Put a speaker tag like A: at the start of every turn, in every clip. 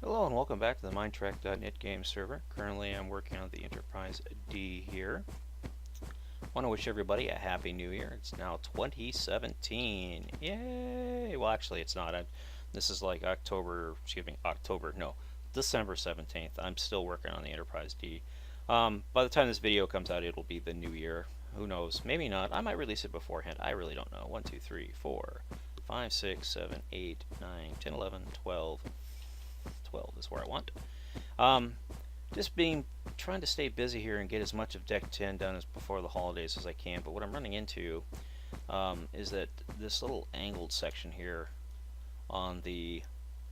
A: Hello and welcome back to the Minetrek.net game server. Currently I'm working on the Enterprise D here. Want to wish everybody a happy new year. It's now 2017. Yay! Well, actually it's not. This is like December 17th. I'm still working on the Enterprise D. By the time this video comes out, it'll be the new year. Who knows? Maybe not. I might release it beforehand. I really don't know. 1, 2, 3, 4, 5, 6, 7, 8, 9, 10, 11, 12. 12 is where I want. Just trying to stay busy here and get as much of Deck 10 done as before the holidays as I can. But what I'm running into is that this little angled section here on the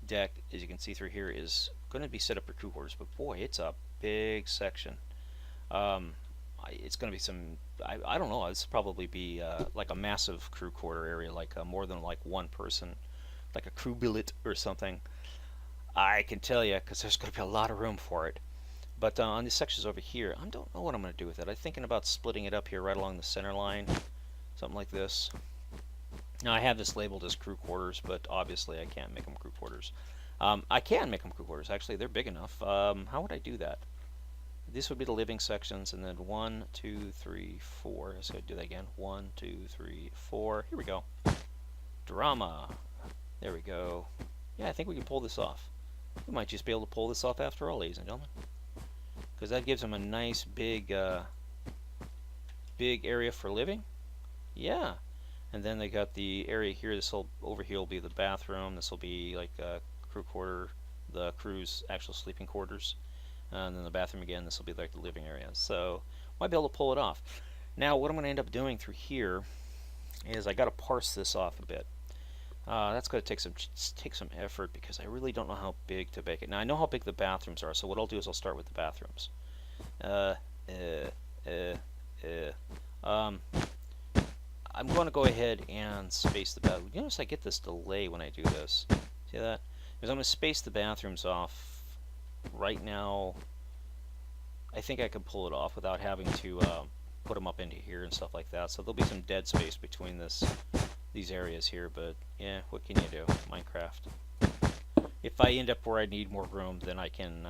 A: deck, as you can see through here, is going to be set up for crew quarters. But boy, it's a big section. It's going to be some, I don't know, this will probably be like a massive crew quarter area, like more than like one person, like a crew billet or something. I can tell you, because there's going to be a lot of room for it. But on these sections over here, I don't know what I'm going to do with it. I'm thinking about splitting it up here right along the center line, something like this. Now I have this labeled as crew quarters, but obviously I can't make them crew quarters. I can make them crew quarters, actually. They're big enough. How would I do that? This would be the living sections, and then 1, 2, 3, 4. Let's go do that again. 1, 2, 3, 4. Here we go. Drama. There we go. Yeah, I think we can pull this off. We might just be able to pull this off after all, ladies and gentlemen, because that gives them a nice big big area for living. Yeah, and then they got the area here. Over here will be the bathroom. This will be like a crew quarter, the crew's actual sleeping quarters, and then the bathroom again. This will be like the living area. So might be able to pull it off. Now what I'm going to end up doing through here is I got to parse this off a bit. That's going to take some effort, because I really don't know how big to make it. Now I know how big the bathrooms are, so what I'll do is I'll start with the bathrooms. I'm going to go ahead and space the bathroom. You notice I get this delay when I do this. See that? Because I'm going to space the bathrooms off. Right now, I think I can pull it off without having to put them up into here and stuff like that. So there'll be some dead space between these areas here, but yeah, what can you do? Minecraft. If I end up where I need more room, then I can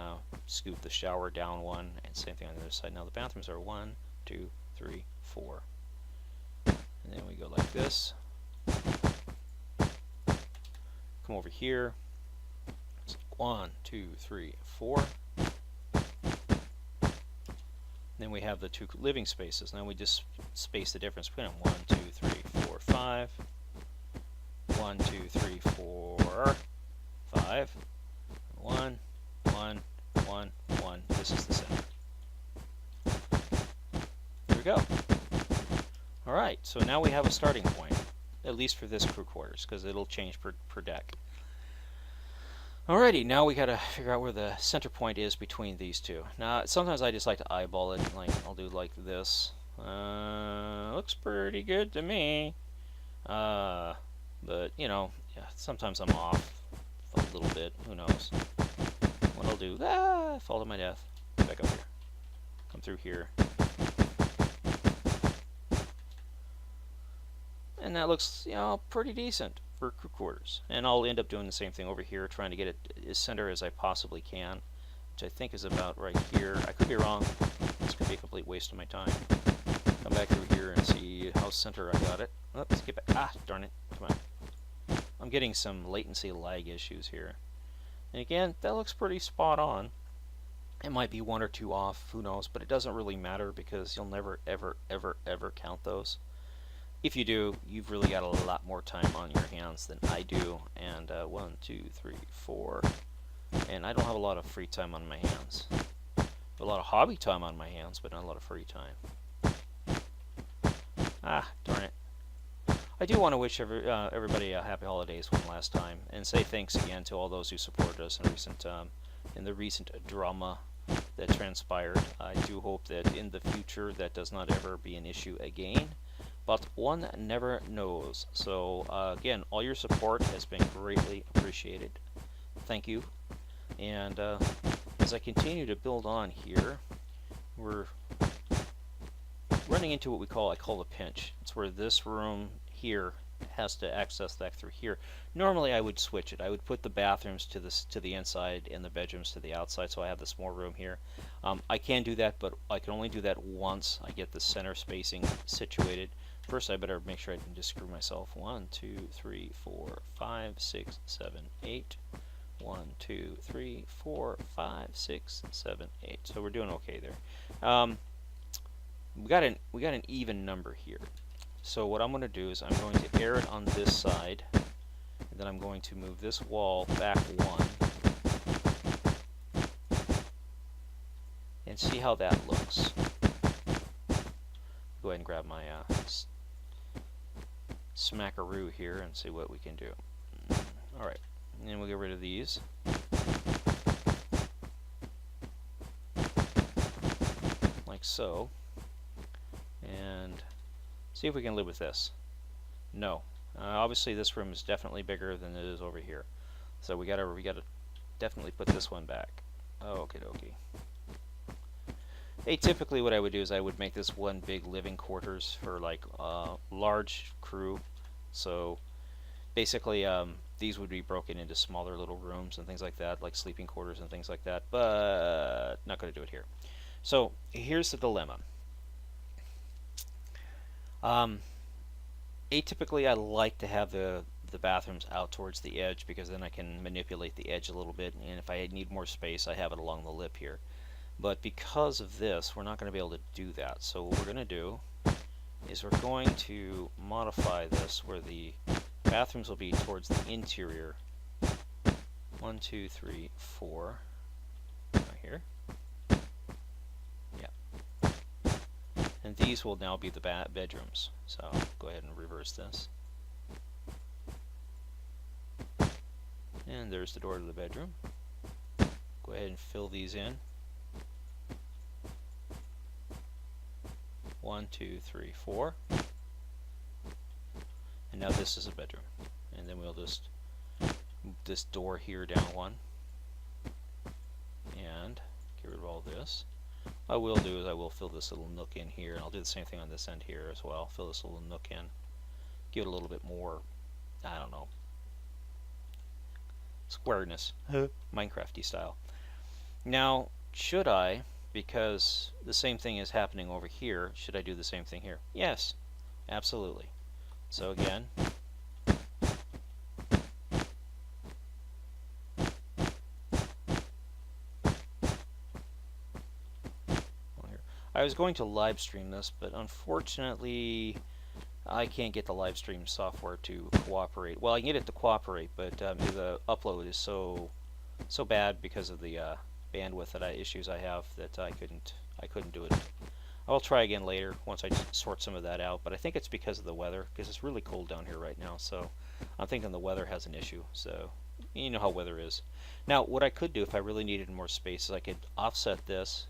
A: scoop the shower down one, and same thing on the other side. Now the bathrooms are 1, 2, 3, 4. And then we go like this. Come over here. It's 1, 2, 3, 4. Then we have the 2 living spaces. Now we just space the difference between them. 1, 2, 3, 4, 5. 1, 2, 3, 4, 5. 1, 1, 1, 1. This is the center. Here we go. Alright, so now we have a starting point, at least for this crew quarters, because it'll change per deck. Alrighty, now we gotta figure out where the center point is between these two. Now, sometimes I just like to eyeball it. Like, I'll do like this. Looks pretty good to me. But, you know, yeah, sometimes I'm off a little bit. Who knows? What I'll do, fall to my death. Back up here. Come through here. And that looks, you know, pretty decent for crew quarters. And I'll end up doing the same thing over here, trying to get it as center as I possibly can, which I think is about right here. I could be wrong. This could be a complete waste of my time. Come back through here and see how center I got it. Let's get back. Ah, darn it. Come on. I'm getting some latency lag issues here. And again, that looks pretty spot on. It might be 1 or 2 off, who knows, but it doesn't really matter, because you'll never, ever, ever, ever count those. If you do, you've really got a lot more time on your hands than I do. And 1, 2, 3, 4. And I don't have a lot of free time on my hands. A lot of hobby time on my hands, but not a lot of free time. Ah, darn it. I do want to wish everybody a happy holidays one last time, and say thanks again to all those who supported us in the recent drama that transpired. I do hope that in the future that does not ever be an issue again, but one never knows. So again, all your support has been greatly appreciated. Thank you. And as I continue to build on here, we're running into what I call a pinch. It's where this room here has to access that through here. Normally I would switch it. I would put the bathrooms to the inside and the bedrooms to the outside, so I have this more room here. I can do that, but I can only do that once I get the center spacing situated. First I better make sure I didn't just screw myself. 1, 2, 3, 4, 5, 6, 7, 8. 1, 2, 3, 4, 5, 6, 7, 8. So we're doing okay there. We got an even number here. So what I'm going to do is I'm going to air it on this side, and then I'm going to move this wall back 1 and see how that looks. Go ahead and grab my smackaroo here and see what we can do. Alright, and then we'll get rid of these. Like so. And see if we can live with this. No. Obviously this room is definitely bigger than it is over here. So we gotta definitely put this one back. Okie dokie. Typically what I would do is I would make this one big living quarters for like large crew. So basically these would be broken into smaller little rooms and things like that, like sleeping quarters and things like that, but not going to do it here. So here's the dilemma. Atypically I like to have the bathrooms out towards the edge, because then I can manipulate the edge a little bit, and if I need more space I have it along the lip here. But because of this, we're not going to be able to do that. So what we're going to do is we're going to modify this where the bathrooms will be towards the interior. 1, 2, 3, 4. Right here. Yeah. And these will now be the bedrooms. So go ahead and reverse this. And there's the door to the bedroom. Go ahead and fill these in. 1, 2, 3, 4. And now this is a bedroom. And then we'll just move this door here down 1. And get rid of all this. What I will do is I will fill this little nook in here, and I'll do the same thing on this end here as well. Fill this little nook in. Give it a little bit more, I don't know, squareness. Minecrafty style. Now, should I, because the same thing is happening over here, should I do the same thing here? Yes, absolutely. So again, I was going to live stream this, but unfortunately I can't get the live stream software to cooperate. Well, I can get it to cooperate, but the upload is so bad because of the bandwidth issues I have that I couldn't do it. I'll try again later once I sort some of that out, but I think it's because of the weather, because it's really cold down here right now, so I'm thinking the weather has an issue. So you know how weather is. Now what I could do if I really needed more space is I could offset this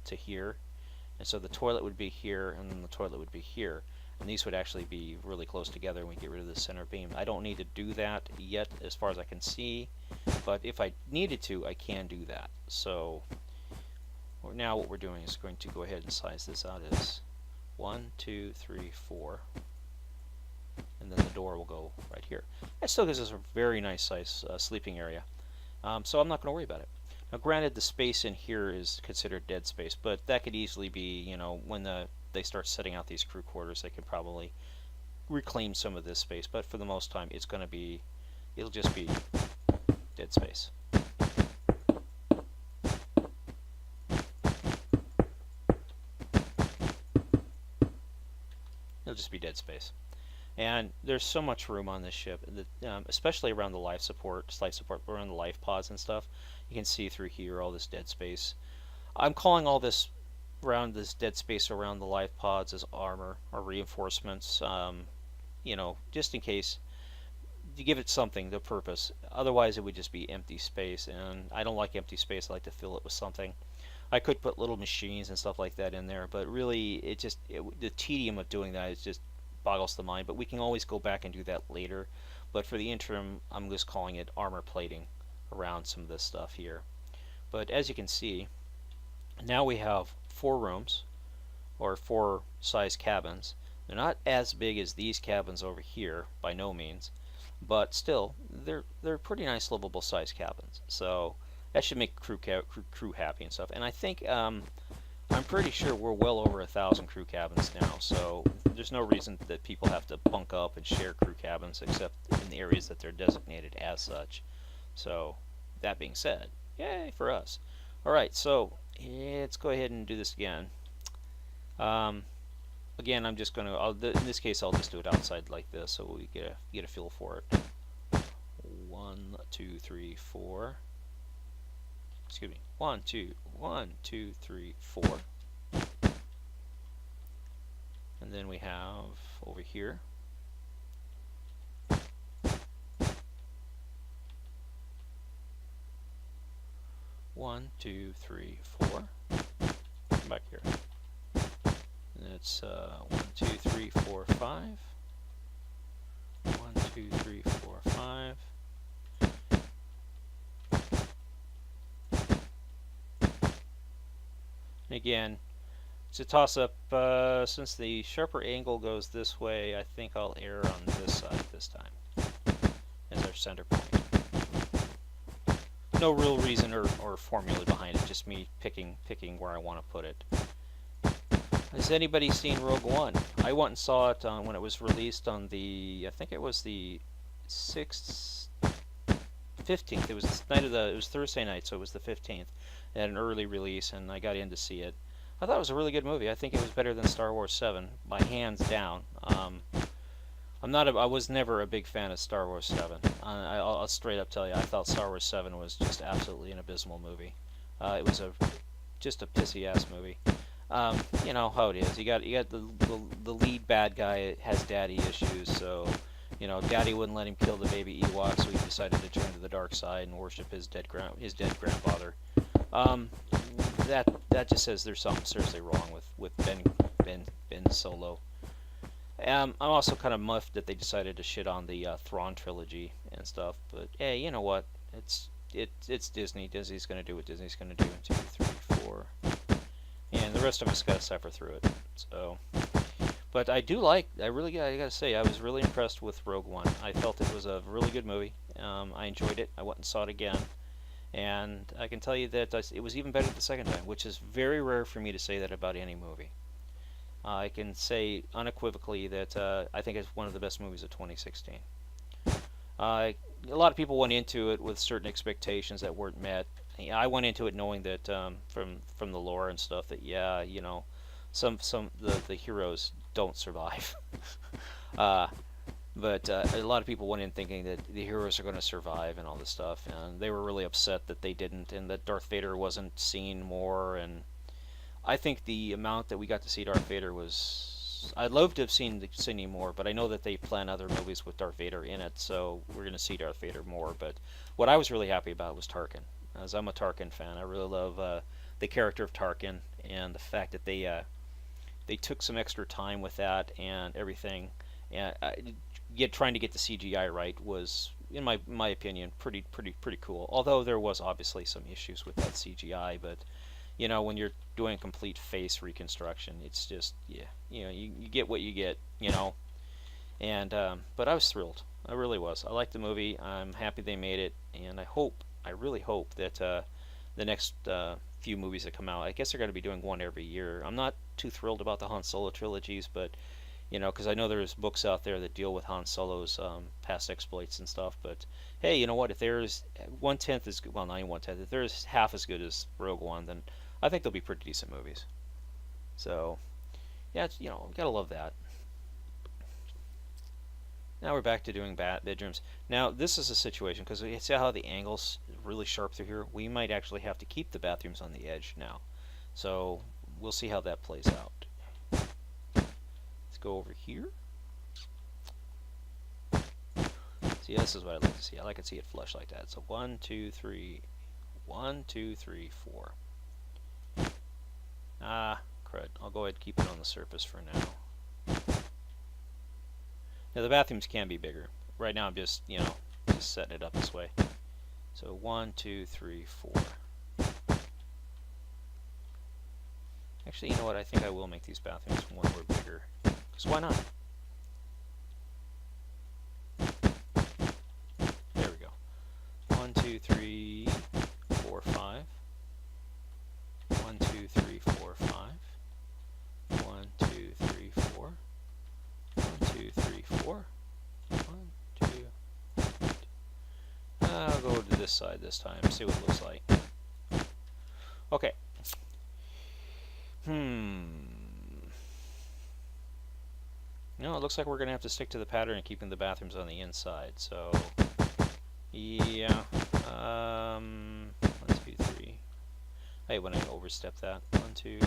A: to here, and so the toilet would be here and then the toilet would be here, and these would actually be really close together and we get rid of the center beam. I don't need to do that yet as far as I can see, but if I needed to, I can do that. So now what we're doing is going to go ahead and size this out as 1, 2, 3, 4, and then the door will go right here. That still gives us a very nice size sleeping area, so I'm not going to worry about it. Now granted, the space in here is considered dead space, but that could easily be, you know, when they start setting out these crew quarters, they could probably reclaim some of this space, but for the most time it'll just be dead space. It'll just be dead space. And there's so much room on this ship, that, especially around the life support, around the life pods and stuff. You can see through here all this dead space. I'm calling all this around this dead space around the life pods as armor or reinforcements, you know, just in case, to give it something, the purpose. Otherwise it would just be empty space, and I don't like empty space. I like to fill it with something. I could put little machines and stuff like that in there, but really the tedium of doing that is just boggles the mind. But we can always go back and do that later. But for the interim, I'm just calling it armor plating around some of this stuff here. But as you can see, now we have 4 rooms, or 4 size cabins. They're not as big as these cabins over here, by no means, but still, they're pretty nice, livable size cabins. So that should make crew happy and stuff. And I think I'm pretty sure we're well over 1,000 crew cabins now. So there's no reason that people have to bunk up and share crew cabins except in the areas that they're designated as such. So that being said, yay for us. All right, so let's go ahead and do this again. Again, I'm just going to, in this case, I'll just do it outside like this so we get a feel for it. 1, 2, 3, 4. Excuse me. 1, 2, 3, 4. And then we have over here. 1, 2, 3, 4. Come back here. And it's 1, 2, 3, 4, 5. 1, 2, 3, 4, 5. And again, it's a toss-up. Since the sharper angle goes this way, I think I'll err on this side this time as our center point. No real reason or formula behind it, just me picking where I want to put it. Has anybody seen Rogue One? I went and saw it when it was released on the, I think it was the 6th, 15th. It was it was Thursday night, so it was the 15th. It had an early release, and I got in to see it. I thought it was a really good movie. I think it was better than Star Wars 7, by hands down. I was never a big fan of Star Wars 7. I'll straight up tell you, I thought Star Wars 7 was just absolutely an abysmal movie. It was just a pissy ass movie. You know how it is. You got the lead bad guy has daddy issues, so daddy wouldn't let him kill the baby Ewok, so he decided to turn to the dark side and worship his dead grandfather. That just says there's something seriously wrong with Ben Solo. I'm also kind of miffed that they decided to shit on the Thrawn trilogy and stuff, but hey, you know what? It's Disney. Disney's going to do what Disney's going to do in 2, 3, 4, and the rest of us got to suffer through it. So, but I really got to say, I was really impressed with Rogue One. I felt it was a really good movie. I enjoyed it. I went and saw it again, and I can tell you that it was even better the second time, which is very rare for me to say that about any movie. I can say unequivocally that I think it's one of the best movies of 2016. A lot of people went into it with certain expectations that weren't met. I went into it knowing that from the lore and stuff that the heroes don't survive. But a lot of people went in thinking that the heroes are going to survive and all this stuff, and they were really upset that they didn't, and that Darth Vader wasn't seen more. And I think the amount that we got to see Darth Vader was... I'd love to have seen more, but I know that they plan other movies with Darth Vader in it, so we're going to see Darth Vader more. But what I was really happy about was Tarkin, as I'm a Tarkin fan. I really love the character of Tarkin, and the fact that they took some extra time with that and everything. And trying to get the CGI right was, in my opinion, pretty cool. Although there was obviously some issues with that CGI, but when you're doing complete face reconstruction, it's just, you get what you get, And but I was thrilled. I really was. I liked the movie. I'm happy they made it, and I really hope that the next few movies that come out, I guess they're going to be doing one every year. I'm not too thrilled about the Han Solo trilogies, but because I know there's books out there that deal with Han Solo's past exploits and stuff. But hey, you know what? If there's 1/10 as good, well, not even 1/10, if there's half as good as Rogue One, then I think they'll be pretty decent movies. So, yeah, it's, gotta love that. Now we're back to doing bedrooms. Now this is a situation, because you see how the angle's really sharp through here? We might actually have to keep the bathrooms on the edge now. So we'll see how that plays out. Let's go over here. See, this is what I'd like to see. I like to see it flush like that. So 1, 2, 3, 1, 2, 3, 4. Crud. I'll go ahead and keep it on the surface for now. Now the bathrooms can be bigger. Right now I'm just setting it up this way. So 1, 2, 3, 4. Actually, you know what? I think I will make these bathrooms one more bigger, Because why not? There we go. 1, 2, 3, 4, 5. 1, 2, 3, 4, 5. 1, 2, 3, 4. 1, 2, 3, 4. 1, 2. I'll go to this side this time, see what it looks like. Okay. No, it looks like we're going to have to stick to the pattern of keeping the bathrooms on the inside, so... Yeah. 1, 2, 3. I hate when I overstep that. 1, 2,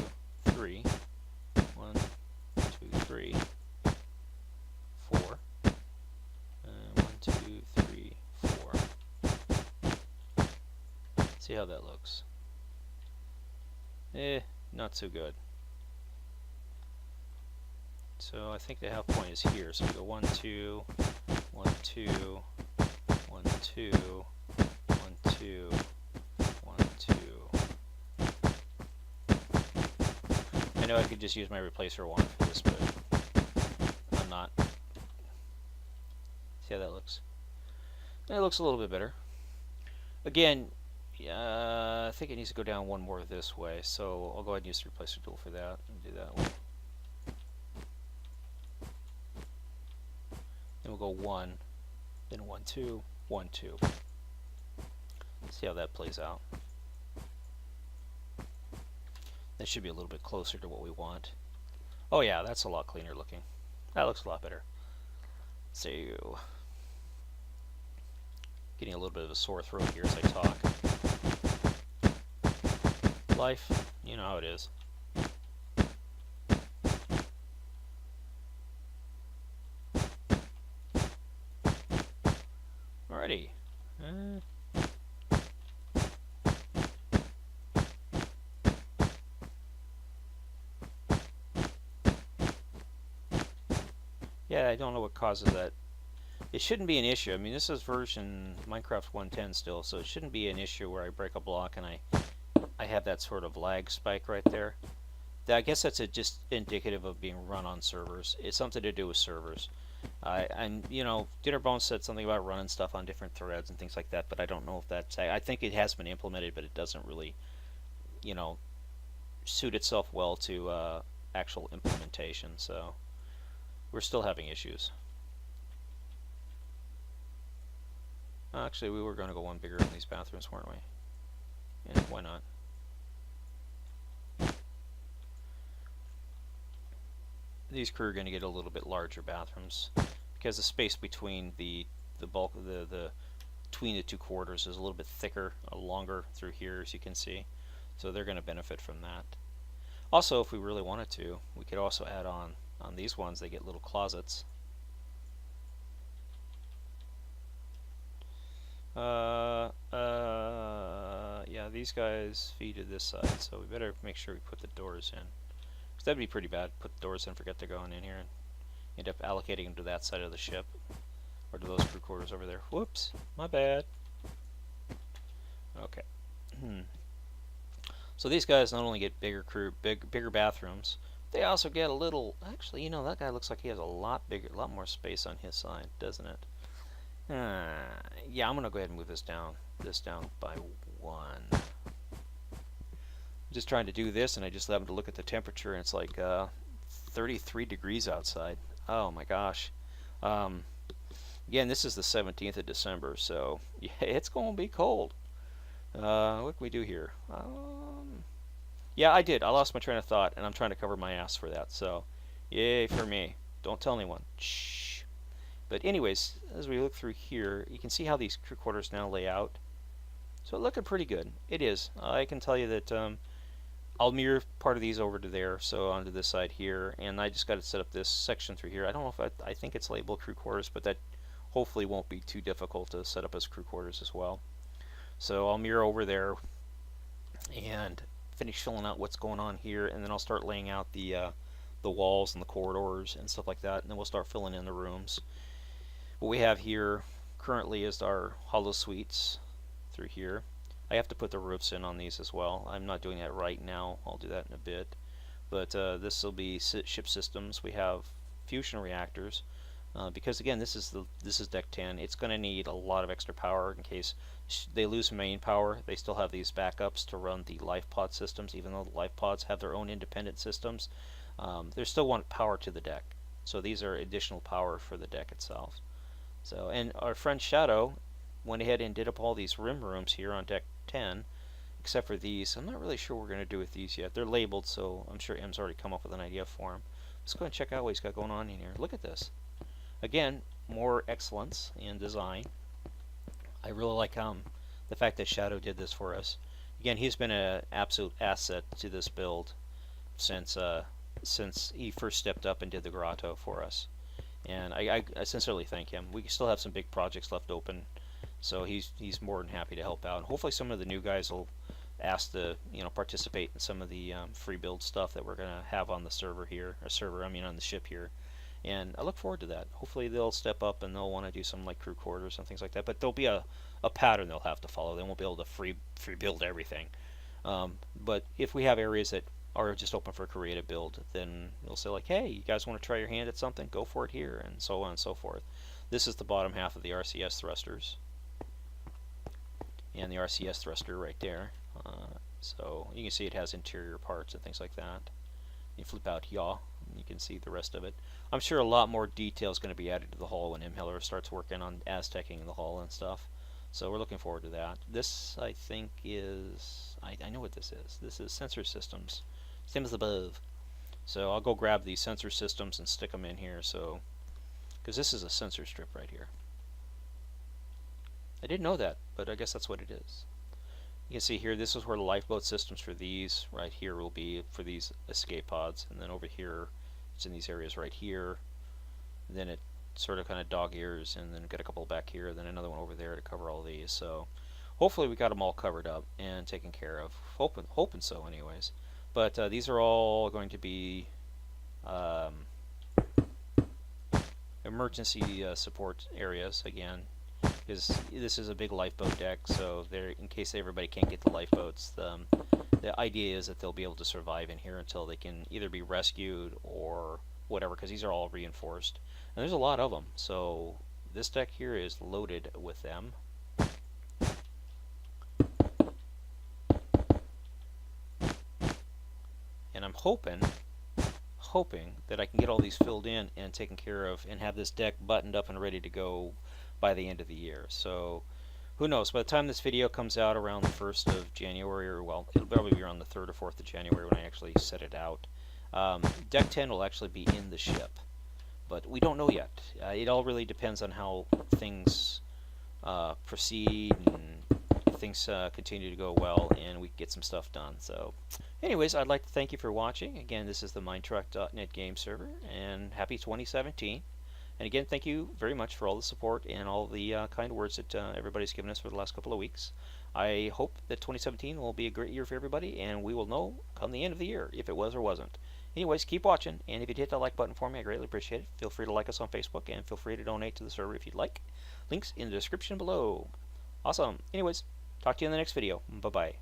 A: 3. 1, 2, 3. 4. 1, 2, 3, 4. See how that looks. Not so good. So I think the half point is here. So we go 1, 2, 1, 2, 1, 2, 1, 2, 1, 2. I know I could just use my replacer wand for this, but I'm not. See how that looks? It looks a little bit better. Again, I think it needs to go down one more this way, so I'll go ahead and use the replacer tool for that and do that way. Then we'll go 1, then 1, 2, 1, 2. See how that plays out. That should be a little bit closer to what we want. Oh yeah, that's a lot cleaner looking. That looks a lot better. So, getting a little bit of a sore throat here as I talk. Life, you know how it is. Alrighty. Yeah, I don't know what causes that. It shouldn't be an issue. I mean, this is version Minecraft 1.10 still, so it shouldn't be an issue where I break a block and I have that sort of lag spike right there. I guess that's just indicative of being run on servers. It's something to do with servers. And you know, Dinnerbone said something about running stuff on different threads and things like that, but I don't know if that's. I think it has been implemented, but it doesn't really, you know, suit itself well to actual implementation. So we're still having issues. Actually, we were going to go one bigger in these bathrooms, weren't we? Yeah, why not? These crew are going to get a little bit larger bathrooms because the space between the bulk of the between the two quarters is a little bit thicker, longer through here, as you can see. So they're going to benefit from that. Also, if we really wanted to, we could also add on these ones. They get little closets. Yeah, these guys feed to this side, so we better make sure we put the doors in. Because that'd be pretty bad. Put the doors in, forget they're going in here, and end up allocating them to that side of the ship. Or to those crew quarters over there. Whoops, my bad. Okay. So these guys not only get bigger bathrooms, they also get a little. Actually, you know, that guy looks like he has a lot more space on his side, doesn't it? Yeah, I'm gonna go ahead and move this down by 1. I'm just trying to do this, and I just happened to look at the temperature, and it's like 33 degrees outside. Oh my gosh. Again, this is the 17th of December, so yeah, it's gonna be cold. What can we do here? Yeah, I did. I lost my train of thought, and I'm trying to cover my ass for that. So, yay for me. Don't tell anyone. Shh. But anyways, as we look through here, you can see how these crew quarters now lay out. So looking pretty good. It is. I can tell you that I'll mirror part of these over to there, so onto this side here, and I just got to set up this section through here. I don't know if I think it's labeled crew quarters, but that hopefully won't be too difficult to set up as crew quarters as well. So I'll mirror over there and finish filling out what's going on here, and then I'll start laying out the walls and the corridors and stuff like that, and then we'll start filling in the rooms. What we have here currently is our hollow suites through here. I have to put the roofs in on these as well. I'm not doing that right now. I'll do that in a bit. But this will be ship systems. We have fusion reactors. Because again, this is deck 10. It's going to need a lot of extra power in case they lose main power. They still have these backups to run the life pod systems, even though the life pods have their own independent systems. They still want power to the deck, so these are additional power for the deck itself. So, and our friend Shadow went ahead and did up all these rim rooms here on deck 10, except for these. I'm not really sure what we're going to do with these yet. They're labeled, so I'm sure M's already come up with an idea for them. Let's go and check out what he's got going on in here. Look at this. Again, more excellence in design. I really like the fact that Shadow did this for us. Again, he's been an absolute asset to this build since he first stepped up and did the grotto for us. And I sincerely thank him. We still have some big projects left open, so he's more than happy to help out. And hopefully some of the new guys will ask to participate in some of the free build stuff that we're going to have on the server here, on the ship here. And I look forward to that. Hopefully they'll step up and they'll want to do some like crew quarters and things like that. But there'll be a pattern they'll have to follow. They won't be able to free build everything. But if we have areas that are just open for creative build, then they'll say like, hey, you guys want to try your hand at something? Go for it here, and so on and so forth. This is the bottom half of the RCS thrusters. And the RCS thruster right there. So you can see it has interior parts and things like that. You flip out yaw, and you can see the rest of it. I'm sure a lot more detail is going to be added to the hull when Imheller starts working on Aztecing the hull and stuff. So we're looking forward to that. This, I think, is... I know what this is. This is sensor systems. Same as above. So I'll go grab these sensor systems and stick them in here. So, because this is a sensor strip right here. I didn't know that, but I guess that's what it is. You can see here, this is where the lifeboat systems for these right here will be for these escape pods, and then over here it's in these areas right here. And then it sort of kind of dog ears, and then get a couple back here, then another one over there to cover all these. So hopefully we got them all covered up and taken care of. Hoping so, anyways. But these are all going to be emergency support areas again. Because this is a big lifeboat deck, so in case everybody can't get the lifeboats, the idea is that they'll be able to survive in here until they can either be rescued or whatever, because these are all reinforced. And there's a lot of them, so this deck here is loaded with them. And I'm hoping that I can get all these filled in and taken care of and have this deck buttoned up and ready to go by the end of the year. So who knows, by the time this video comes out around the 1st of January, or well, it'll probably be around the 3rd or 4th of January when I actually set it out, deck 10 will actually be in the ship, but we don't know yet. It all really depends on how things proceed and if things continue to go well and we get some stuff done. So anyways, I'd like to thank you for watching. Again, this is the Minetrek.net game server, and happy 2017. And again, thank you very much for all the support and all the kind words that everybody's given us for the last couple of weeks. I hope that 2017 will be a great year for everybody, and we will know come the end of the year if it was or wasn't. Anyways, keep watching, and if you'd hit that like button for me, I greatly appreciate it. Feel free to like us on Facebook, and feel free to donate to the server if you'd like. Links in the description below. Awesome. Anyways, talk to you in the next video. Bye-bye.